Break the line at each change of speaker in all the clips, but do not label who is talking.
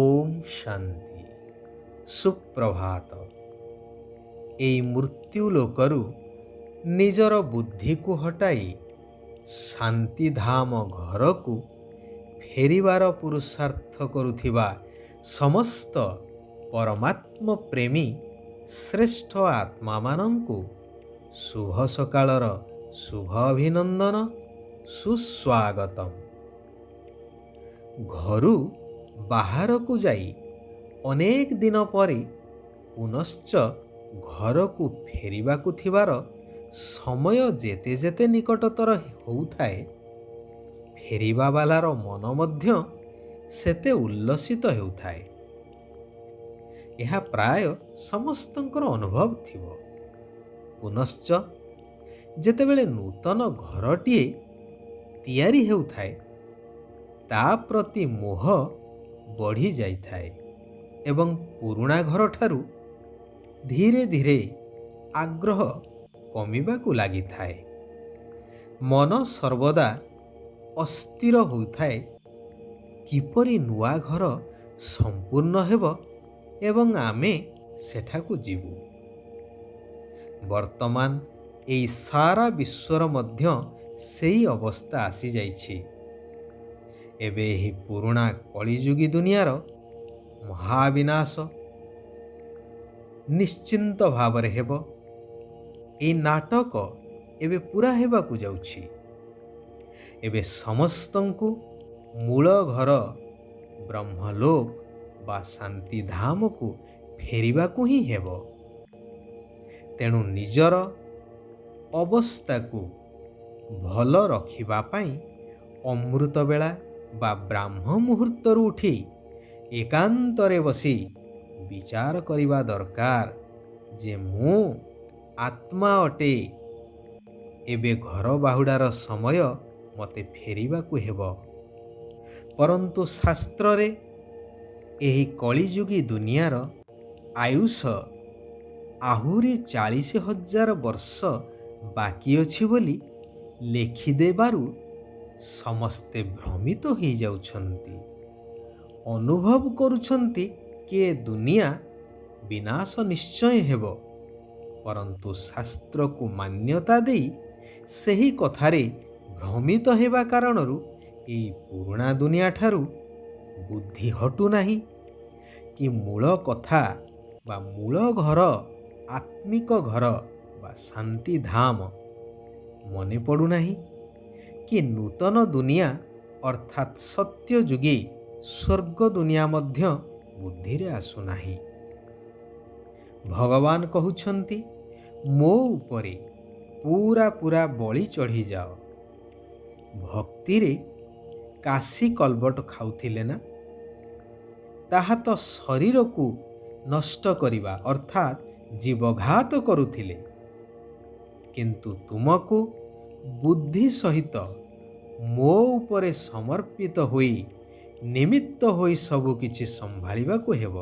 ଓମ୍ ଶାନ୍ତି। ସୁପ୍ରଭାତ। ଏଇ ମୃତ୍ୟୁ ଲୋକରୁ ନିଜର ବୁଦ୍ଧିକୁ ହଟାଇ ଶାନ୍ତିଧାମ ଘରକୁ ଫେରିବାର ପୁରୁଷାର୍ଥ କରୁଥିବା ସମସ୍ତ ପରମାତ୍ମ ପ୍ରେମୀ ଶ୍ରେଷ୍ଠ ଆତ୍ମାମାନଙ୍କୁ ଶୁଭ ସକାଳର ଶୁଭ ଅଭିନନ୍ଦନ, ସୁସ୍ୱାଗତମ୍। ଘରୁ ବାହାରକୁ ଯାଇ ଅନେକ ଦିନ ପରେ ପୁନଶ୍ଚ ଘରକୁ ଫେରିବାକୁ ଥିବାର ସମୟ ଯେତେ ଯେତେ ନିକଟତର ହେଉଥାଏ, ଫେରିବା ବାଲାର ମନ ମଧ୍ୟ ସେତେ ଉଲ୍ଲସିତ ହେଉଥାଏ। ଏହା ପ୍ରାୟ ସମସ୍ତଙ୍କର ଅନୁଭବ ଥିବ। ପୁନଶ୍ଚ ଯେତେବେଳେ ନୂତନ ଘରଟିଏ ତିଆରି ହେଉଥାଏ, ତା ପ୍ରତି ମୋହ ବଢ଼ି ଯାଇଥାଏ ଏବଂ ପୁରୁଣା ଘରଠାରୁ ଧୀରେ ଧୀରେ ଆଗ୍ରହ କମିବାକୁ ଲାଗିଥାଏ। ମନ ସର୍ବଦା ଅସ୍ଥିର ହୋଇଥାଏ କିପରି ନୂଆ ଘର ସମ୍ପୂର୍ଣ୍ଣ ହେବ ଏବଂ ଆମେ ସେଠାକୁ ଯିବୁ। ବର୍ତ୍ତମାନ ଏହି ସାରା ବିଶ୍ୱର ମଧ୍ୟ ସେହି ଅବସ୍ଥା ଆସିଯାଇଛି। ଏବେ ଏହି ପୁରୁଣା କଳିଯୁଗୀ ଦୁନିଆର ମହାବିନାଶ ନିଶ୍ଚିନ୍ତ ଭାବରେ ହେବ। ଏହି ନାଟକ ଏବେ ପୁରା ହେବାକୁ ଯାଉଛି। ଏବେ ସମସ୍ତଙ୍କୁ ମୂଳ ଘର ବ୍ରହ୍ମଲୋକ ବା ଶାନ୍ତିଧାମକୁ ଫେରିବାକୁ ହିଁ ହେବ। ତେଣୁ ନିଜର ଅବସ୍ଥାକୁ ଭଲ ରଖିବା ପାଇଁ ଅମୃତବେଳା ବା ବ୍ରାହ୍ମ ମୁହୂର୍ତ୍ତରୁ ଉଠି ଏକାନ୍ତରେ ବସି ବିଚାର କରିବା ଦରକାର ଯେ ମୁଁ ଆତ୍ମା ଅଟେ। ଏବେ ଘର ବାହୁଡ଼ାର ସମୟ ମୋତେ ଫେରିବାକୁ ହେବ। ପରନ୍ତୁ ଶାସ୍ତ୍ରରେ ଏହି କଳିଯୁଗୀ ଦୁନିଆର ଆୟୁଷ ଆହୁରି 40,000 ବର୍ଷ ବାକି ଅଛି ବୋଲି ଲେଖିଦେବାରୁ ସମସ୍ତେ ଭ୍ରମିତ ହୋଇଯାଉଛନ୍ତି। ଅନୁଭବ କରୁଛନ୍ତି କି ଏ ଦୁନିଆ ବିନାଶ ନିଶ୍ଚୟ ହେବ, ପରନ୍ତୁ ଶାସ୍ତ୍ରକୁ ମାନ୍ୟତା ଦେଇ ସେହି କଥାରେ ଭ୍ରମିତ ହେବା କାରଣରୁ ଏହି ପୁରୁଣା ଦୁନିଆଠାରୁ ବୁଦ୍ଧି ହଟୁନାହିଁ କି ମୂଳ କଥା ବା ମୂଳ ଘର, ଆତ୍ମିକ ଘର ବା ଶାନ୍ତିଧାମ ମନେ ପଡ଼ୁନାହିଁ କି ନୂତନ ଦୁନିଆ ଅର୍ଥାତ୍ ସତ୍ୟଯୁଗୀ ସ୍ୱର୍ଗ ଦୁନିଆ ମଧ୍ୟ ବୁଦ୍ଧିରେ ଆସୁନାହିଁ। ଭଗବାନ କହୁଛନ୍ତି, ମୋ ଉପରେ ପୁରା ବଳି ଚଢ଼ିଯାଅ। ଭକ୍ତିରେ କାଶୀ କଲବଟ ଖାଉଥିଲେ ନା? ତାହା ତ ଶରୀରକୁ ନଷ୍ଟ କରିବା ଅର୍ଥାତ୍ ଜୀବଘାତ କରୁଥିଲେ। କିନ୍ତୁ ତୁମକୁ ବୁଦ୍ଧି ସହିତ ମୋ ଉପରେ ସମର୍ପିତ ହୋଇ ନିମିତ୍ତ ହୋଇ ସବୁ କିଛି ସମ୍ଭାଳିବାକୁ ହେବ।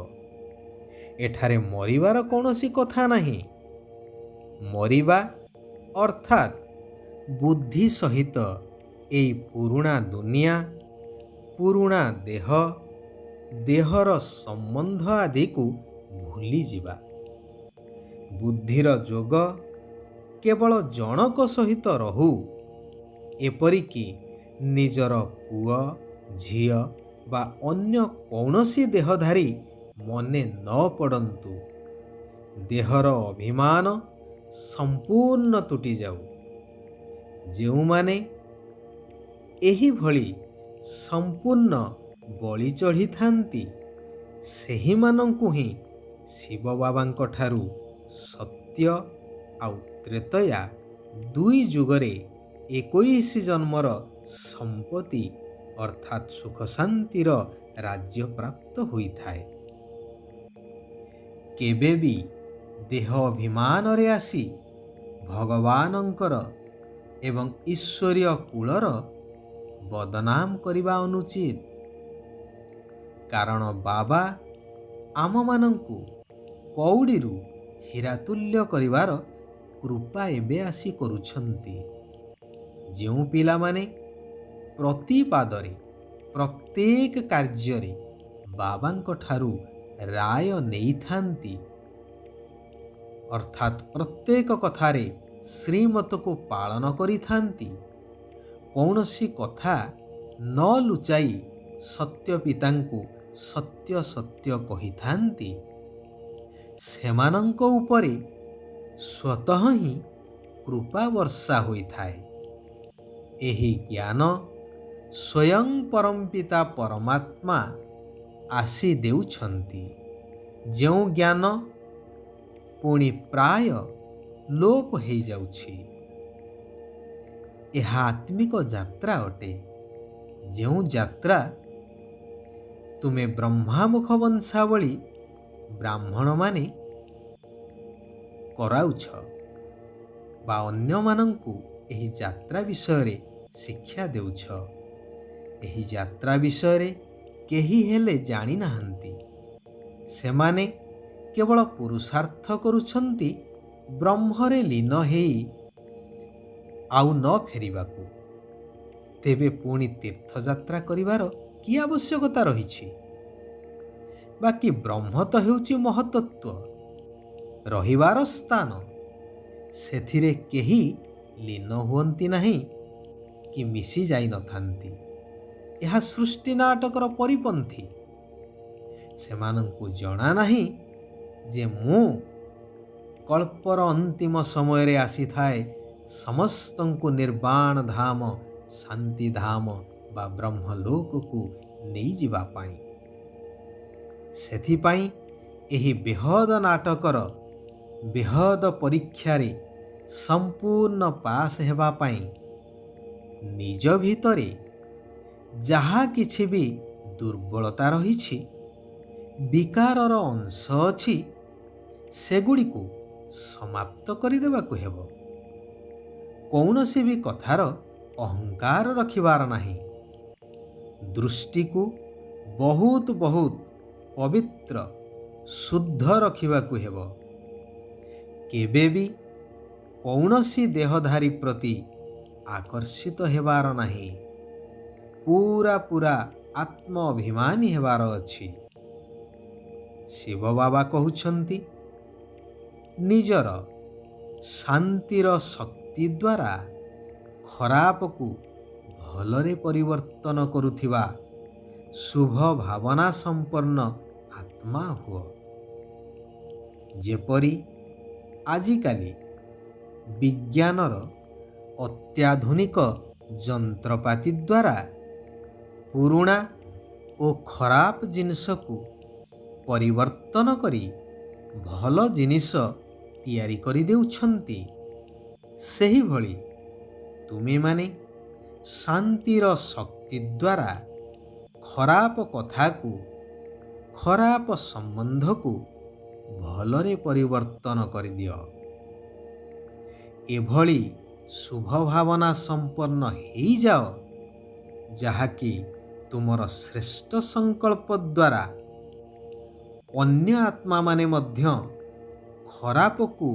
ଏଠାରେ ମରିବାର କୌଣସି କଥା ନାହିଁ। ମରିବା ଅର୍ଥାତ୍ ବୁଦ୍ଧି ସହିତ ଏହି ପୁରୁଣା ଦୁନିଆ, ପୁରୁଣା ଦେହ, ଦେହର ସମ୍ବନ୍ଧ ଆଦିକୁ ଭୁଲିଯିବା। ବୁଦ୍ଧିର ଯୋଗ କେବଳ ଜଣକ ସହିତ ରହୁ, ଏପରିକି ନିଜର ପୁଅ, ଝିଅ ବା ଅନ୍ୟ କୌଣସି ଦେହଧାରୀ ମନେ ନ ପଡ଼ନ୍ତୁ। ଦେହର ଅଭିମାନ ସମ୍ପୂର୍ଣ୍ଣ ତୁଟିଯାଉ। ଯେଉଁମାନେ ଏହିଭଳି ସମ୍ପୂର୍ଣ୍ଣ ବଳି ଚଢ଼ିଥାନ୍ତି, ସେହିମାନଙ୍କୁ ହିଁ ଶିବ ବାବାଙ୍କ ଠାରୁ ସତ୍ୟ ଆଉ ତ୍ରେତୟା ଦୁଇ ଯୁଗରେ 21 ଜନ୍ମର ସମ୍ପତ୍ତି ଅର୍ଥାତ୍ ସୁଖ ଶାନ୍ତିର ରାଜ୍ୟ ପ୍ରାପ୍ତ ହୋଇଥାଏ। କେବେ ବି ଦେହ ଅଭିମାନରେ ଆସି ଭଗବାନଙ୍କର ଏବଂ ଈଶ୍ୱରୀୟ କୁଳର ବଦନାମ କରିବା ଅନୁଚିତ। କାରଣ ବାବା ଆମମାନଙ୍କୁ କଉଡ଼ିରୁ ହୀରାତୁଲ୍ୟ କରିବାର କୃପା ଏବେ ଆସି କରୁଛନ୍ତି। ଯେଉଁ ପିଲାମାନେ ପ୍ରତି ପାଦରେ ପ୍ରତ୍ୟେକ କାର୍ଯ୍ୟରେ ବାବାଙ୍କ ଠାରୁ ରାୟ ନେଇଥାନ୍ତି। ଅର୍ଥାତ୍ ପ୍ରତ୍ୟେକ କଥାରେ ଶ୍ରୀମତକୁ ପାଳନ କରିଥାନ୍ତି। କୌଣସି କଥା ନ ଲୁଚାଇ ସତ୍ୟ ପିତାଙ୍କୁ ସତ୍ୟ ସତ୍ୟ କହିଥାନ୍ତି। ସେମାନଙ୍କ ଉପରେ ସ୍ୱତଃ ହିଁ କୃପା ବର୍ଷା ହୋଇଥାଏ। ଏହି ଜ୍ଞାନ ସ୍ୱୟଂ ପରମପିତା ପରମାତ୍ମା ଆସି ଦେଉଛନ୍ତି। ଯେଉଁ ଜ୍ଞାନ ପୁଣି ପ୍ରାୟ ଲୋପ ହୋଇଯାଉଛି। ଏହା ଆତ୍ମିକ ଯାତ୍ରା ଅଟେ। ଯେଉଁ ଯାତ୍ରା ତୁମେ ବ୍ରହ୍ମାମୁଖ ବଂଶାବଳୀ ବ୍ରାହ୍ମଣମାନେ କରାଉଛ ବା ଅନ୍ୟମାନଙ୍କୁ ଏହି ଯାତ୍ରା ବିଷୟରେ ଶିକ୍ଷା ଦେଉଛ। ଏହି ଯାତ୍ରା ବିଷୟରେ କେହି ହେଲେ ଜାଣିନାହାନ୍ତି। ସେମାନେ କେବଳ ପୁରୁଷାର୍ଥ କରୁଛନ୍ତି ବ୍ରହ୍ମରେ ଲୀନ ହେଇ ଆଉ ନ ଫେରିବାକୁ। ତେବେ ପୁଣି ତୀର୍ଥଯାତ୍ରା କରିବାର କି ଆବଶ୍ୟକତା ରହିଛି? ବାକି ବ୍ରହ୍ମ ତ ହେଉଛି ମହତ୍ତତ୍ଵ, ରହିବାର ସ୍ଥାନ। ସେଥିରେ କେହି ଲୀନ ହୁଅନ୍ତି ନାହିଁ କି ମିଶି ଯାଇନଥାନ୍ତି। ଏହା ସୃଷ୍ଟି ନାଟକର ପରିପନ୍ଥୀ। ସେମାନଙ୍କୁ ଜଣା ନାହିଁ ଯେ ମୁଁ କଳ୍ପର ଅନ୍ତିମ ସମୟରେ ଆସିଥାଏ ସମସ୍ତଙ୍କୁ ନିର୍ବାଣ ଧାମ, ଶାନ୍ତିଧାମ ବା ବ୍ରହ୍ମଲୋକକୁ ନେଇଯିବା ପାଇଁ। ସେଥିପାଇଁ ଏହି ବେହଦ ନାଟକର ବେହଦ ପରୀକ୍ଷାରେ ସମ୍ପୂର୍ଣ୍ଣ ପାସ୍ ହେବା ପାଇଁ ନିଜ ଭିତରେ ଯାହା କିଛି ବି ଦୁର୍ବଳତା ରହିଛି, ବିକାରର ଅଂଶ ଅଛି, ସେଗୁଡ଼ିକୁ ସମାପ୍ତ କରିଦେବାକୁ ହେବ। କୌଣସି ବି କଥାର ଅହଙ୍କାର ରଖିବାର ନାହିଁ। ଦୃଷ୍ଟିକୁ ବହୁତ ବହୁତ ପବିତ୍ର ଶୁଦ୍ଧ ରଖିବାକୁ ହେବ। କେବେ ବି କୌଣସି ଦେହଧାରୀ ପ୍ରତି ଆକର୍ଷିତ ହେବାର ନାହିଁ। ପୁରା ଆତ୍ମ ଅଭିମାନୀ ହେବାର ଅଛି। ଶିବ ବାବା କହୁଛନ୍ତି, ନିଜର ଶାନ୍ତିର ଶକ୍ତି ଦ୍ୱାରା ଖରାପକୁ ଭଲରେ ପରିବର୍ତ୍ତନ କରୁଥିବା ଶୁଭ ଭାବନା ସମ୍ପନ୍ନ ଆତ୍ମା ହୁଅ। ଯେପରି ଆଜିକାଲି ବିଜ୍ଞାନର ଅତ୍ୟାଧୁନିକ ଯନ୍ତ୍ରପାତି ଦ୍ୱାରା ପୁରୁଣା ଓ ଖରାପ ଜିନିଷକୁ ପରିବର୍ତ୍ତନ କରି ଭଲ ଜିନିଷ ତିଆରି କରିଦେଉଛନ୍ତି, ସେହିଭଳି ତୁମେମାନେ ଶାନ୍ତିର ଶକ୍ତି ଦ୍ୱାରା ଖରାପ କଥାକୁ, ଖରାପ ସମ୍ବନ୍ଧକୁ ଭଲରେ ପରିବର୍ତ୍ତନ କରିଦିଅ। ଏଭଳି ଶୁଭ ଭାବନା ସମ୍ପନ୍ନ ହେଇଯାଅ, ଯାହାକି ତୁମର ଶ୍ରେଷ୍ଠ ସଂକଳ୍ପ ଦ୍ୱାରା ଅନ୍ୟ ଆତ୍ମାମାନେ ମଧ୍ୟ ଖରାପକୁ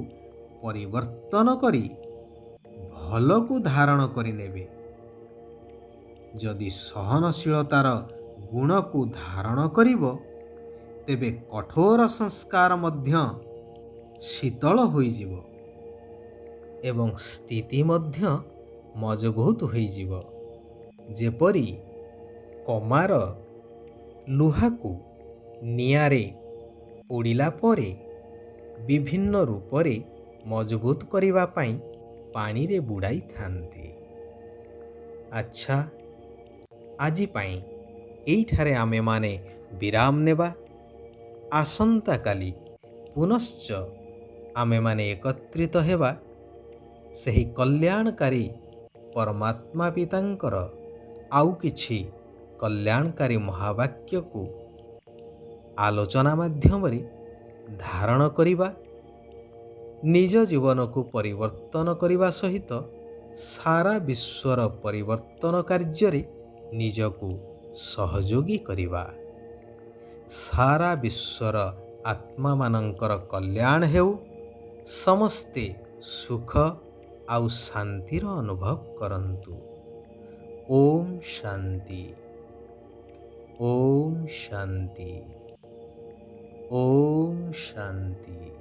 ପରିବର୍ତ୍ତନ କରି ଭଲକୁ ଧାରଣ କରିନେବେ। ଯଦି ସହନଶୀଳତାର ଗୁଣକୁ ଧାରଣ କରିବ, ତେବେ କଠୋର ସଂସ୍କାର ମଧ୍ୟ ଶୀତଳ ହୋଇଯିବ ଏବଂ ସ୍ଥିତି ମଧ୍ୟ ମଜବୁତ ହୋଇଯିବ। ଯେପରି କମାର ଲୁହାକୁ ନିଆଁରେ ପୋଡ଼ିଲା ପରେ ବିଭିନ୍ନ ରୂପରେ ମଜବୁତ କରିବା ପାଇଁ ପାଣିରେ ବୁଡ଼ାଇଥାନ୍ତି। ଆଚ୍ଛା, ଆଜି ପାଇଁ ଏଇଠାରେ ଆମେମାନେ ବିରାମ ନେବା। ଆସନ୍ତାକାଲି ପୁନଶ୍ଚ ଆମେମାନେ ଏକତ୍ରିତ ହେବା ସେହି କଲ୍ୟାଣକାରୀ ପରମାତ୍ମା ପିତାଙ୍କର ଆଉ କିଛି କଲ୍ୟାଣକାରୀ ମହାବାକ୍ୟକୁ ଆଲୋଚନା ମାଧ୍ୟମରେ ଧାରଣ କରିବା। ନିଜ ଜୀବନକୁ ପରିବର୍ତ୍ତନ କରିବା ସହିତ ସାରା ବିଶ୍ୱର ପରିବର୍ତ୍ତନ କାର୍ଯ୍ୟରେ ନିଜକୁ ସହଯୋଗୀ କରିବା। ସାରା ବିଶ୍ୱର ଆତ୍ମାମାନଙ୍କର କଲ୍ୟାଣ ହେଉ। ସମସ୍ତେ ସୁଖ ଆଉ ଶାନ୍ତିର ଅନୁଭବ କରନ୍ତୁ। ଓମ୍ ଶାନ୍ତି। ওম শান্তি। ওম শান্তি।